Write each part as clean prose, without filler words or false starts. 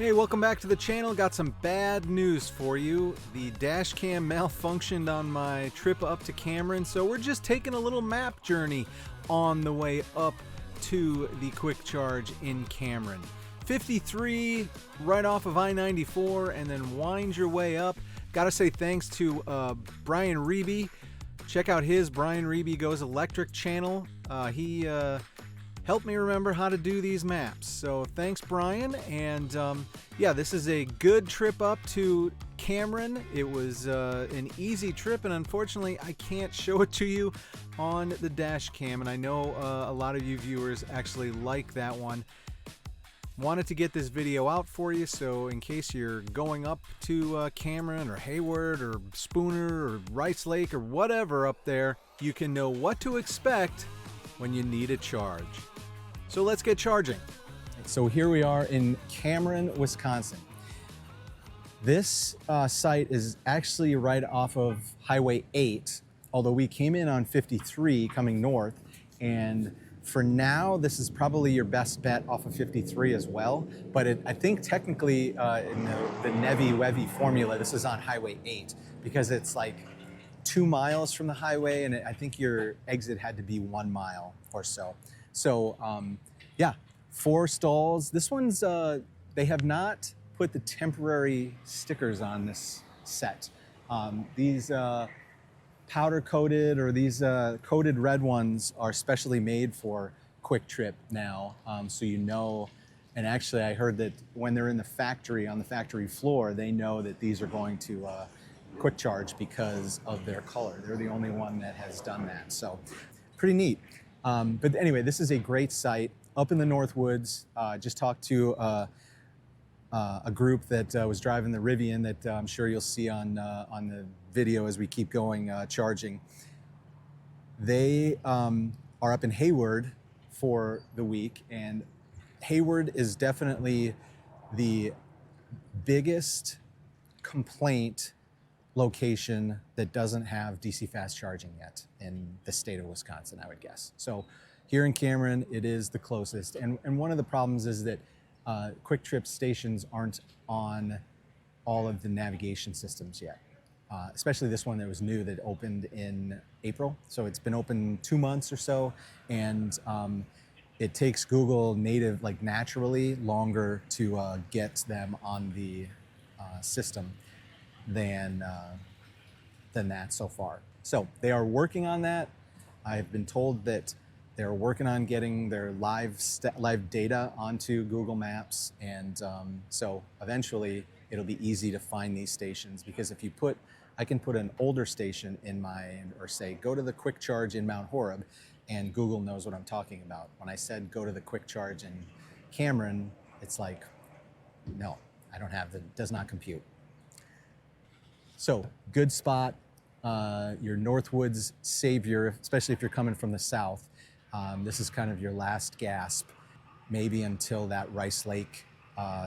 Hey, welcome back to the channel. Got some bad news for you. The dash cam malfunctioned on my trip up to Cameron, so we're just taking a little map journey on the way up to the Kwik Charge in Cameron. 53 right off of I-94 and then wind your way up. Gotta say thanks to Brian Reby. Check out his Brian Reby Goes Electric channel. He helped me remember how to do these maps. So thanks, Brian. And yeah, this is a good trip up to Cameron. It was an easy trip, and unfortunately I can't show it to you on the dash cam, and I know a lot of you viewers actually like that one. Wanted to get this video out for you, so in case you're going up to Cameron or Hayward or Spooner or Rice Lake or whatever up there, you can know what to expect when you need a charge. So let's get charging. So here we are in Cameron, Wisconsin. This site is actually right off of Highway 8, although we came in on 53 coming north, and for now, this is probably your best bet off of 53 as well. But I think technically in the NEVI formula, this is on Highway 8 because it's like 2 miles from the highway, and I think your exit had to be 1 mile or so. So yeah, 4 stalls. This one's, they have not put the temporary stickers on this set. These powder coated or these coated red ones are specially made for Kwik Trip now, so you know. And actually I heard that when they're in the factory, on the factory floor, they know that these are going to Kwik Charge because of their color. They're the only one that has done that, so pretty neat. But anyway, this is a great site up in the Northwoods. Just talked to a group that was driving the Rivian that I'm sure you'll see on the video as we keep going charging. They are up in Hayward for the week, and Hayward is definitely the biggest complaint location that doesn't have DC fast charging yet in the state of Wisconsin, I would guess. So here in Cameron, it is the closest. And one of the problems is that Kwik Trip stations aren't on all of the navigation systems yet, especially this one that was new that opened in April. So it's been open 2 months or so, and it takes Google native, like naturally, longer to get them on the system than that so far. So they are working on that. I've been told that they're working on getting their live data onto Google Maps, and so eventually it'll be easy to find these stations, because if you put, I can put an older station in my, or say go to the Kwik Charge in Mount Horeb, and Google knows what I'm talking about. When I said go to the Kwik Charge in Cameron, it's like, no, I don't have the, does not compute. So good spot, your Northwoods savior, especially if you're coming from the south. This is kind of your last gasp, maybe until that Rice Lake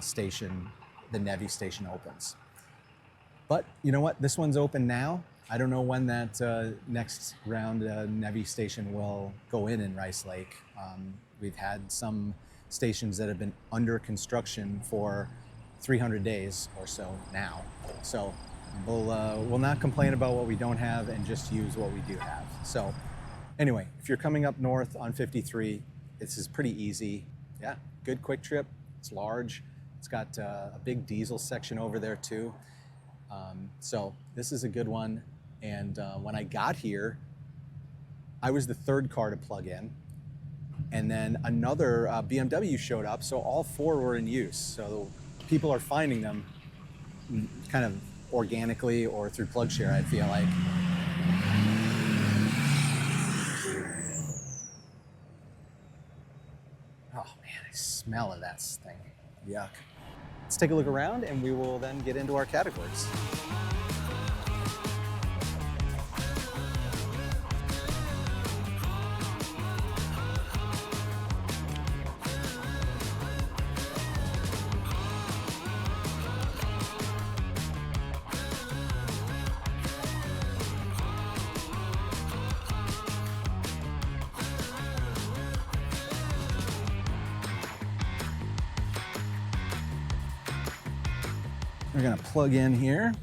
station, the NEVI station opens. But you know what? This one's open now. I don't know when that next round NEVI station will go in Rice Lake. We've had some stations that have been under construction for 300 days or so now. So we'll not complain about what we don't have and just use what we do have. So anyway, if you're coming up north on 53, this is pretty easy. Yeah, good Kwik Trip. It's large. It's got a big diesel section over there too. So this is a good one. And when I got here, I was the 3rd car to plug in. And then another BMW showed up, so all 4 were in use. So people are finding them kind of organically or through PlugShare, I feel like. Oh man, I smell of that thing. Yuck. Let's take a look around and we will then get into our categories. We're gonna plug in here.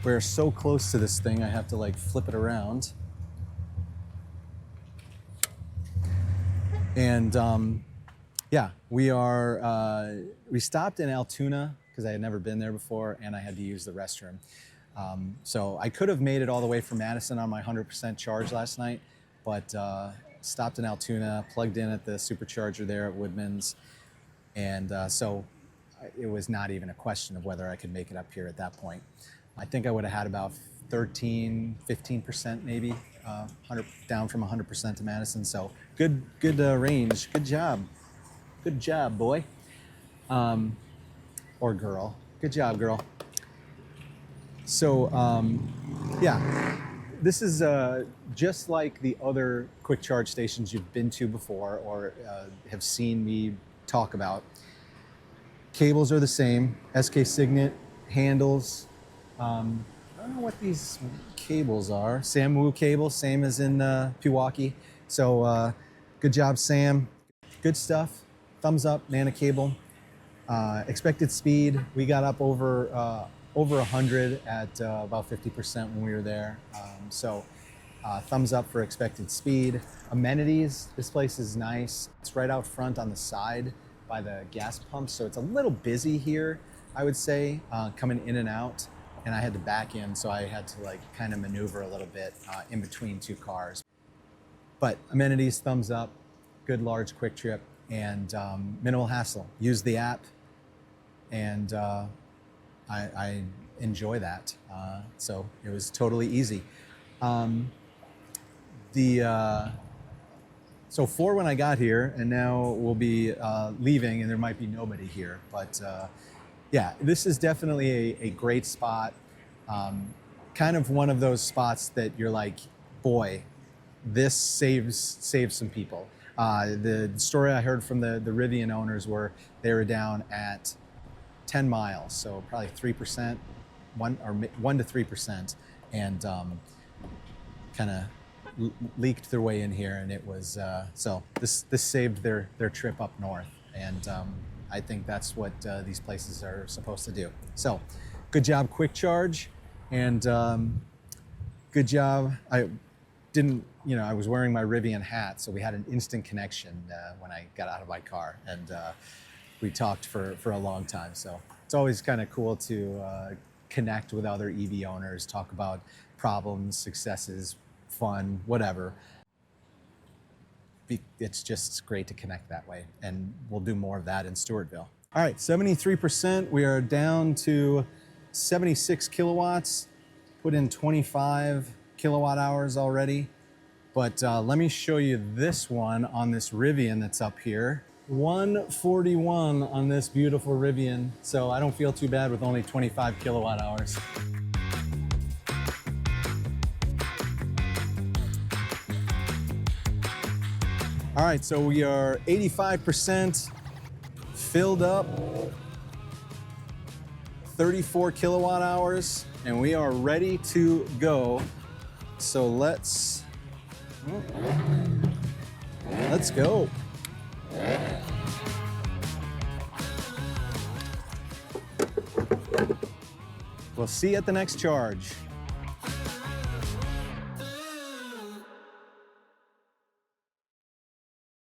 We're so close to this thing, I have to like flip it around. And yeah, we stopped in Altoona because I had never been there before and I had to use the restroom. So I could have made it all the way from Madison on my 100% charge last night, but stopped in Altoona, plugged in at the Supercharger there at Woodman's. And so it was not even a question of whether I could make it up here at that point. I think I would have had about 15% maybe, down from 100% to Madison. So good range. Good job. Good job, boy. Or girl. Good job, girl. So yeah, this is just like the other quick charge stations you've been to before or have seen me talk about. Cables are the same, SK Signet, handles. I don't know what these cables are. Samwoo cable, same as in Pewaukee. So good job, Sam. Good stuff. Thumbs up, Nana cable. Expected speed, we got up over 100 at about 50% when we were there. So thumbs up for expected speed. Amenities, this place is nice. It's right out front on the side by the gas pump. So it's a little busy here, I would say, coming in and out. And I had to back in, so I had to like kind of maneuver a little bit in between two cars. But amenities, thumbs up, good large quick trip, and minimal hassle. Use the app, and I enjoy that. So it was totally easy. So 4 when I got here, and now we'll be leaving, and there might be nobody here. But yeah, this is definitely a great spot. Kind of one of those spots that you're like, boy, this saves some people. The story I heard from the Rivian owners were they were down at 10 miles, so probably 3%, 1 to 3%, and kind of leaked their way in here, and it was so this saved their trip up north, and I think that's what these places are supposed to do. So, good job, Kwik Charge, and good job. I was wearing my Rivian hat, so we had an instant connection when I got out of my car, and we talked for a long time. So it's always kind of cool to connect with other EV owners, talk about problems, successes, fun, whatever. It's just great to connect that way, and we'll do more of that in Stewartville. All right, 73%. We are down to 76 kilowatts. Put in 25 kilowatt hours already. But let me show you this one on this Rivian that's up here. 141 on this beautiful Rivian. So I don't feel too bad with only 25 kilowatt hours. All right, so we are 85% filled up, 34 kilowatt hours, and we are ready to go. So let's go. We'll see you at the next charge.